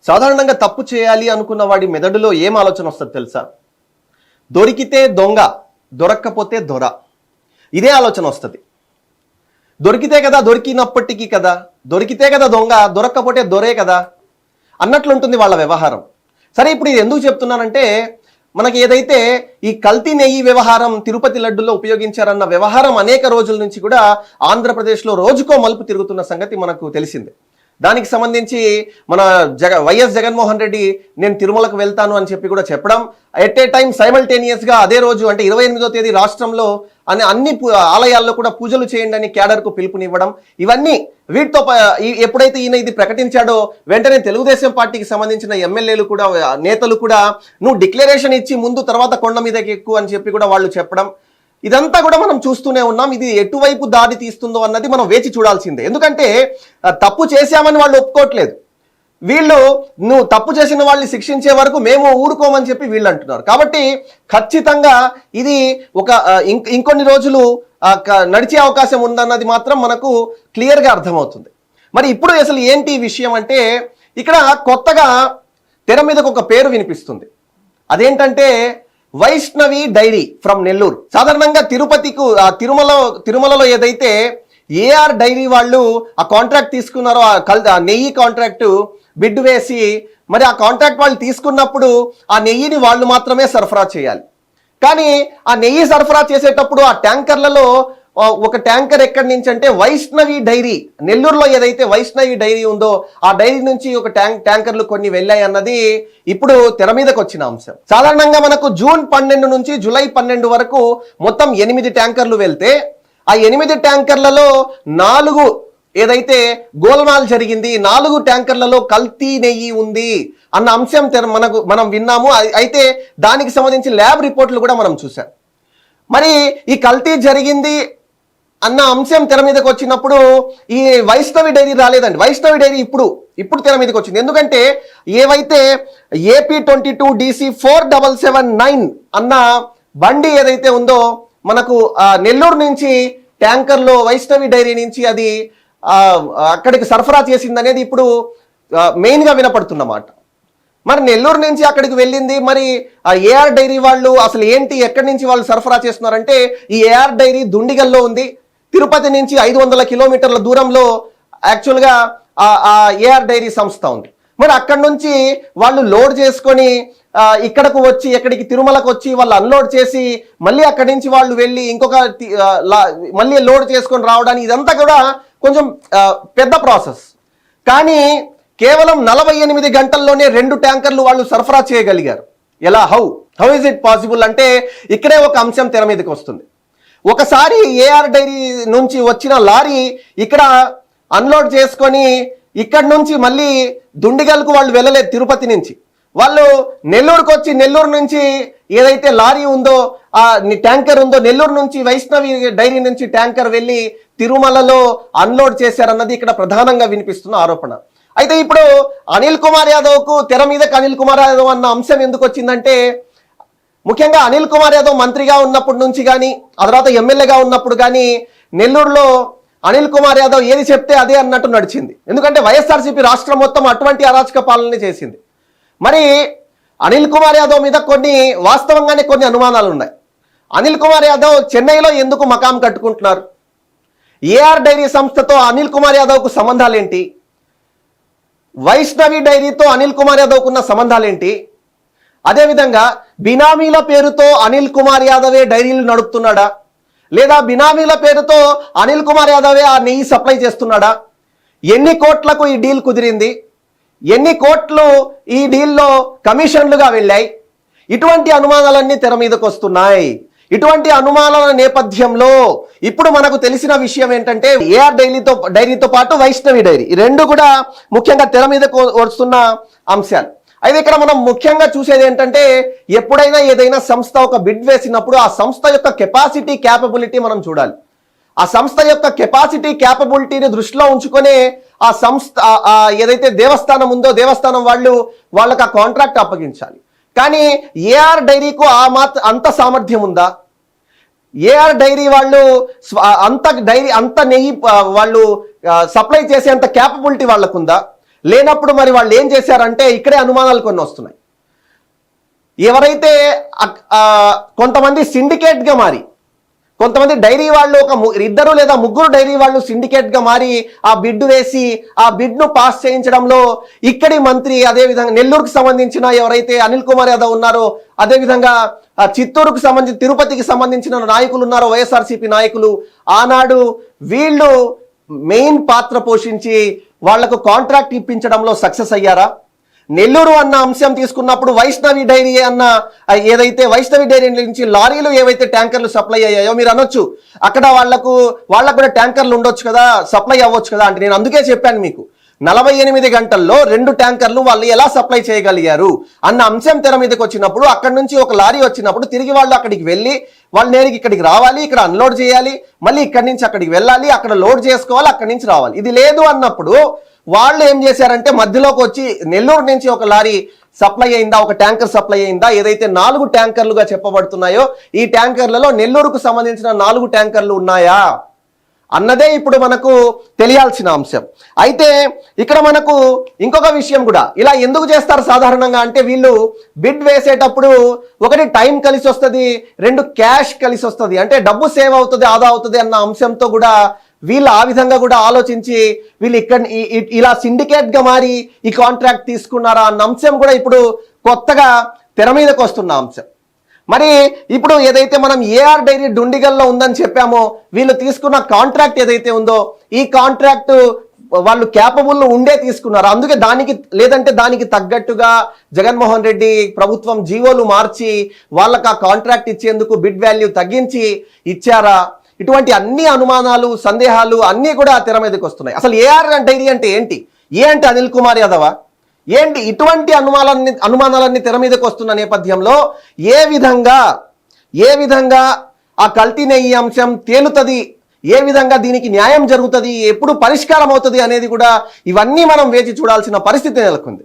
సాధారణంగా తప్పు చేయాలి అనుకున్న వాడి మెదడులో ఏం ఆలోచన వస్తుంది తెలుసా? దొరికితే దొంగ, దొరక్కపోతే దొర. ఇదే ఆలోచన వస్తుంది. దొరికితే కదా దొరికినప్పటికీ కదా, దొరికితే కదా దొంగ, దొరక్కపోతే దొరే కదా అన్నట్లుంటుంది వాళ్ళ వ్యవహారం. సరే, ఇప్పుడు ఇది ఎందుకు చెప్తున్నానంటే, మనకి ఏదైతే ఈ కల్తీ నెయ్యి వ్యవహారం తిరుపతి లడ్డులో ఉపయోగించారన్న వ్యవహారం అనేక రోజుల నుంచి కూడా ఆంధ్రప్రదేశ్లో రోజుకో మలుపు తిరుగుతున్న సంగతి మనకు తెలిసిందే. దానికి సంబంధించి మన వైఎస్ జగన్మోహన్ రెడ్డి నేను తిరుమలకు వెళ్తాను అని చెప్పి కూడా చెప్పడం, ఎట్ ఏ టైం సైమల్టేనియస్గా అదే రోజు అంటే 28వ తేదీ రాష్ట్రంలో అన్ని ఆలయాల్లో కూడా పూజలు చేయండి అని క్యాడర్కు పిలుపునివ్వడం, ఇవన్నీ వీటితో ఎప్పుడైతే ఈయన ఇది ప్రకటించాడో వెంటనే తెలుగుదేశం పార్టీకి సంబంధించిన ఎమ్మెల్యేలు కూడా నేతలు కూడా నువ్వు డిక్లరేషన్ ఇచ్చి ముందు తర్వాత కొండ మీదకి ఎక్కువ అని చెప్పి కూడా వాళ్ళు చెప్పడం, ఇదంతా కూడా మనం చూస్తూనే ఉన్నాం. ఇది ఎటువైపు దారి తీస్తుందో అన్నది మనం వేచి చూడాల్సిందే. ఎందుకంటే తప్పు చేశామని వాళ్ళు ఒప్పుకోవట్లేదు. వీళ్ళు నువ్వు తప్పు చేసిన వాళ్ళని శిక్షించే వరకు మేము ఊరుకోమని చెప్పి వీళ్ళు అంటున్నారు. కాబట్టి ఖచ్చితంగా ఇది ఒక ఇంకొన్ని రోజులు నడిచే అవకాశం ఉందన్నది మాత్రం మనకు క్లియర్గా అర్థమవుతుంది. మరి ఇప్పుడు అసలు ఏంటి విషయం అంటే, ఇక్కడ కొత్తగా తెర మీదకు ఒక పేరు వినిపిస్తుంది. అదేంటంటే వైష్ణవి డైరీ ఫ్రమ్ నెల్లూరు. సాధారణంగా తిరుమలలో ఏదైతే ఏఆర్ డైరీ వాళ్ళు ఆ కాంట్రాక్ట్ తీసుకున్నారో, ఆ నెయ్యి కాంట్రాక్టు బిడ్ వేసి, మరి ఆ కాంట్రాక్ట్ వాళ్ళు తీసుకున్నప్పుడు ఆ నెయ్యిని వాళ్ళు మాత్రమే సరఫరా చేయాలి. కానీ ఆ నెయ్యి సరఫరా చేసేటప్పుడు ఆ ట్యాంకర్లలో ఒక ట్యాంకర్ ఎక్కడి నుంచి అంటే వైష్ణవి డైరీ, నెల్లూరులో ఏదైతే వైష్ణవి డైరీ ఉందో ఆ డైరీ నుంచి ఒక ట్యాంకర్లు కొన్ని వెళ్ళాయి అన్నది ఇప్పుడు తెర మీదకి వచ్చిన అంశం. సాధారణంగా మనకు జూన్ 12 నుంచి జూలై 12 వరకు మొత్తం 8 ట్యాంకర్లు వెళ్తే, ఆ 8 ట్యాంకర్లలో 4 ఏదైతే గోల్మాల్ జరిగింది, 4 ట్యాంకర్లలో కల్తీ నెయ్యి ఉంది అన్న అంశం మనం విన్నాము. అయితే దానికి సంబంధించి ల్యాబ్ రిపోర్ట్లు కూడా మనం చూసాం. మరి ఈ కల్తీ జరిగింది అన్న అంశం తెర మీదకి వచ్చినప్పుడు ఈ వైష్ణవి డైరీ రాలేదండి. వైష్ణవి డైరీ ఇప్పుడు తెర మీదకి వచ్చింది. ఎందుకంటే ఏవైతే AP22 DC 4779 అన్న బండి ఏదైతే ఉందో మనకు నెల్లూరు నుంచి ట్యాంకర్లో వైష్ణవి డైరీ నుంచి అది అక్కడికి సరఫరా చేసింది అనేది ఇప్పుడు మెయిన్గా వినపడుతున్నమాట. మరి నెల్లూరు నుంచి అక్కడికి వెళ్ళింది, మరి ఆ ఏఆర్ డైరీ వాళ్ళు అసలు ఏంటి, ఎక్కడి నుంచి వాళ్ళు సరఫరా చేస్తున్నారంటే, ఈ ఏఆర్ డైరీ దుండిగల్లో ఉంది. తిరుపతి నుంచి 500 కిలోమీటర్ల దూరంలో యాక్చువల్గా ఆ ఏఆర్ డైరీ సంస్థ ఉంది. మరి అక్కడి నుంచి వాళ్ళు లోడ్ చేసుకొని ఇక్కడకు వచ్చి, ఎక్కడికి తిరుమలకు వచ్చి వాళ్ళు అన్లోడ్ చేసి మళ్ళీ అక్కడి నుంచి వాళ్ళు వెళ్ళి ఇంకొక మళ్ళీ లోడ్ చేసుకొని రావడానికి ఇదంతా కూడా కొంచెం పెద్ద ప్రాసెస్. కానీ కేవలం 48 గంటల్లోనే 2 ట్యాంకర్లు వాళ్ళు సరఫరా చేయగలిగారు. ఎలా? హౌ ఇస్ ఇట్ పాసిబుల్ అంటే ఇక్కడే ఒక అంశం తెర మీదకి వస్తుంది. ఒకసారి ఏఆర్ డైరీ నుంచి వచ్చిన లారీ ఇక్కడ అన్లోడ్ చేసుకొని ఇక్కడి నుంచి మళ్ళీ దుండిగల్కు వాళ్ళు వెళ్ళలేదు. తిరుపతి నుంచి వాళ్ళు నెల్లూరుకు వచ్చి, నెల్లూరు నుంచి ఏదైతే లారీ ఉందో ఆ ట్యాంకర్ ఉందో, నెల్లూరు నుంచి వైష్ణవి డైరీ నుంచి ట్యాంకర్ వెళ్ళి తిరుమలలో అన్లోడ్ చేశారన్నది ఇక్కడ ప్రధానంగా వినిపిస్తున్న ఆరోపణ. అయితే ఇప్పుడు అనిల్ కుమార్ యాదవ్కు తెర మీదకి అనిల్ కుమార్ యాదవ్ అన్న అంశం ఎందుకు వచ్చిందంటే, ముఖ్యంగా అనిల్ కుమార్ యాదవ్ మంత్రిగా ఉన్నప్పటి నుంచి కానీ, ఆ తర్వాత ఎమ్మెల్యేగా ఉన్నప్పుడు కానీ నెల్లూరులో అనిల్ కుమార్ యాదవ్ ఏది చెప్తే అదే అన్నట్టు నడిచింది. ఎందుకంటే వైఎస్ఆర్సీపీ రాష్ట్రం మొత్తం అటువంటి అరాచక పాలన చేసింది. మరి అనిల్ కుమార్ యాదవ్ మీద వాస్తవంగానే కొన్ని అనుమానాలు ఉన్నాయి. అనిల్ కుమార్ యాదవ్ చెన్నైలో ఎందుకు మకాం కట్టుకుంటున్నారు? ఏఆర్ డైరీ సంస్థతో అనిల్ కుమార్ యాదవ్కు సంబంధాలు ఏంటి? వైష్ణవి డైరీతో అనిల్ కుమార్ యాదవ్కు ఉన్న సంబంధాలు ఏంటి? అదేవిధంగా బినామీల పేరుతో అనిల్ కుమార్ యాదవే డైరీలు నడుపుతున్నాడా, లేదా బినామీల పేరుతో అనిల్ కుమార్ యాదవే ఆ నెయ్యి సప్లై చేస్తున్నాడా? ఎన్ని కోట్లకు ఈ డీల్ కుదిరింది? ఎన్ని కోట్లు ఈ డీల్లో కమిషన్లుగా వెళ్ళాయి? ఇటువంటి అనుమానాలన్నీ తెర మీదకు వస్తున్నాయి. ఇటువంటి అనుమానాల నేపథ్యంలో ఇప్పుడు మనకు తెలిసిన విషయం ఏంటంటే, ఏఆర్ డైరీతో పాటు వైష్ణవి డైరీ, ఈ రెండు కూడా ముఖ్యంగా తెర మీదకు వస్తున్న అంశాలు. అయితే ఇక్కడ మనం ముఖ్యంగా చూసేది ఏంటంటే, ఎప్పుడైనా ఏదైనా సంస్థ ఒక బిడ్ వేసినప్పుడు ఆ సంస్థ యొక్క కెపాసిటీ క్యాపబిలిటీ మనం చూడాలి. ఆ సంస్థ యొక్క కెపాసిటీ క్యాపబిలిటీని దృష్టిలో ఉంచుకొని ఆ సంస్థ ఏదైతే దేవస్థానం ఉందో దేవస్థానం వాళ్ళకి ఆ కాంట్రాక్ట్ అప్పగించాలి. కానీ ఏఆర్ డైరీకు అంత సామర్థ్యం ఉందా? ఏఆర్ డైరీ వాళ్ళు అంత నెయ్యి వాళ్ళు సప్లై చేసేంత క్యాపబిలిటీ వాళ్ళకుందా? లేనప్పుడు మరి వాళ్ళు ఏం చేశారంటే ఇక్కడే అనుమానాలు కొన్ని వస్తున్నాయి. ఎవరైతే కొంతమంది సిండికేట్గా మారి, కొంతమంది డైరీ వాళ్ళు ఒక ఇద్దరు లేదా ముగ్గురు డైరీ వాళ్ళు సిండికేట్గా మారి ఆ బిడ్ వేసి ఆ బిడ్ను పాస్ చేయించడంలో ఇక్కడి మంత్రి, అదేవిధంగా నెల్లూరుకు సంబంధించిన ఎవరైతే అనిల్ కుమార్ యాదవ్ ఉన్నారో, అదేవిధంగా చిత్తూరుకు సంబంధించి తిరుపతికి సంబంధించిన నాయకులు ఉన్నారో, వైఎస్ఆర్సీపీ నాయకులు, ఆనాడు వీళ్ళు మెయిన్ పాత్ర పోషించి వాళ్లకు కాంట్రాక్ట్ ఇప్పించడంలో సక్సెస్ అయ్యారా? నెల్లూరు అన్న అంశం తీసుకున్నప్పుడు వైష్ణవి డైరీ అన్న ఏదైతే వైష్ణవి డైరీ నుంచి లారీలు ఏవైతే ట్యాంకర్లు సప్లై అయ్యాయో మీరు అనొచ్చు, అక్కడ వాళ్ళకు కూడా ట్యాంకర్లు ఉండొచ్చు కదా, సప్లై అవ్వచ్చు కదా అంటే నేను అందుకే చెప్పాను మీకు 48 గంటల్లో 2 ట్యాంకర్లు వాళ్ళు ఎలా సప్లై చేయగలిగారు అన్న అంశం తెర మీదకి వచ్చినప్పుడు, అక్కడి నుంచి ఒక లారీ వచ్చినప్పుడు తిరిగి వాళ్ళు అక్కడికి వెళ్ళి వాళ్ళు నేరుగా ఇక్కడికి రావాలి, ఇక్కడ అన్లోడ్ చేయాలి, మళ్ళీ ఇక్కడి నుంచి అక్కడికి వెళ్ళాలి, అక్కడ లోడ్ చేసుకోవాలి, అక్కడి నుంచి రావాలి. ఇది లేదు అన్నప్పుడు వాళ్ళు ఏం చేశారంటే మధ్యలోకి వచ్చి నెల్లూరు నుంచి ఒక లారీ సప్లై అయిందా, ఒక ట్యాంకర్ సప్లై అయిందా, ఏదైతే 4 ట్యాంకర్లుగా చెప్పబడుతున్నాయో ఈ ట్యాంకర్లలో నెల్లూరుకు సంబంధించిన 4 ట్యాంకర్లు ఉన్నాయా అన్నదే ఇప్పుడు మనకు తెలియాల్సిన అంశం. అయితే ఇక్కడ మనకు ఇంకొక విషయం కూడా, ఇలా ఎందుకు చేస్తారు సాధారణంగా అంటే వీళ్ళు బిడ్ వేసేటప్పుడు ఒకటి టైం కలిసి వస్తుంది, 2 క్యాష్ కలిసి వస్తుంది, అంటే డబ్బు సేవ్ అవుతుంది, ఆదా అవుతుంది అన్న అంశంతో కూడా వీళ్ళు ఆ విధంగా కూడా ఆలోచించి వీళ్ళు ఇక్కడ ఇలా సిండికేట్గా మారి ఈ కాంట్రాక్ట్ తీసుకున్నారా అన్న అంశం కూడా ఇప్పుడు కొత్తగా తెర మీదకి వస్తున్న అంశం. మరి ఇప్పుడు ఏదైతే మనం ఏఆర్ డైరీ డుండిగల్లో ఉందని చెప్పామో, వీళ్ళు తీసుకున్న కాంట్రాక్ట్ ఏదైతే ఉందో ఈ కాంట్రాక్ట్ వాళ్ళు క్యాపబుల్ ఉండే తీసుకున్నారు. అందుకే దానికి తగ్గట్టుగా జగన్మోహన్ రెడ్డి ప్రభుత్వం జీవోలు మార్చి వాళ్ళకి ఆ కాంట్రాక్ట్ ఇచ్చేందుకు బిడ్ వాల్యూ తగ్గించి ఇచ్చారా? ఇటువంటి అన్ని అనుమానాలు, సందేహాలు అన్నీ కూడా తెర మీదకి వస్తున్నాయి. అసలు ఏఆర్ డైరీ అంటే ఏంటి? ఏ అంటే అనిల్ కుమార్ యాదవా ఏంటి? ఇటువంటి అనుమానాలన్నీ తెర మీదకి వస్తున్న నేపథ్యంలో ఏ విధంగా ఆ కల్తీ నెయ్యి అంశం తేలుతుంది, ఏ విధంగా దీనికి న్యాయం జరుగుతుంది, ఎప్పుడు పరిష్కారం అవుతుంది అనేది కూడా ఇవన్నీ మనం వేచి చూడాల్సిన పరిస్థితి నెలకొంది.